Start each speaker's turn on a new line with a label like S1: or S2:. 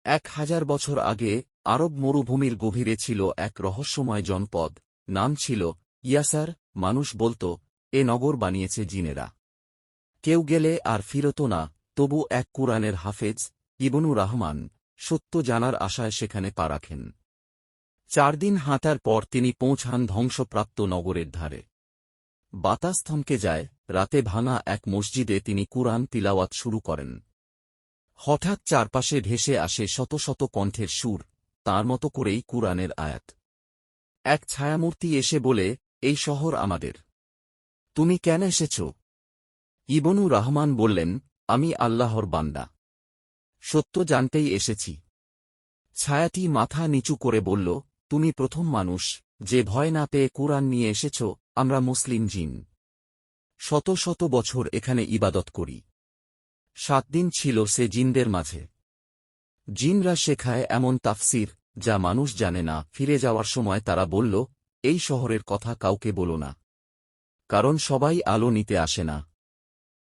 S1: 1000 বছর আগে আরব মরুভূমির গভীরে ছিল এক রহস্যময় জনপদ, নাম ছিল ইয়াসার। মানুষ বলত, এ নগর বানিয়েছে জিনেরা। কেউ গেলে আর ফিরত না। তবু এক কুরআনের হাফেজ, ইবনু রহমান, সত্য জানার আশায় সেখানে পা রাখেন। 4 দিন হাঁটার পর তিনি পৌঁছান ধ্বংসপ্রাপ্ত নগরের ধারে। বাতাস থমকে যায়। রাতে ভাঙা এক মসজিদে তিনি কুরআন তিলাওয়াত শুরু করেন। হঠাৎ চারপাশে ভেসে আসে শত শত কণ্ঠের সুর, তাঁর মতো করেই কুরআনের আয়াত। এক ছায়ামূর্তি এসে বলে, এই শহর আমাদের। তুমি কেন এসেছ? ইবনু রহমান বললেন, আমি আল্লাহর বান্দা। সত্য জানতেই এসেছি। ছায়াটি মাথা নিচু করে বলল, তুমি প্রথম মানুষ যে ভয় না পেয়ে কুরআন নিয়ে এসেছ। আমরা মুসলিম জিন। শত শত বছর এখানে ইবাদত করি। 7 দিন ছিল সে জিনদের মাঝে। জিনরা শেখায় এমন তাফসির যা মানুষ জানে না। ফিরে যাওয়ার সময় তারা বলল, এই শহরের কথা কাউকে বলো না, কারণ সবাই আলো নিতে আসে না।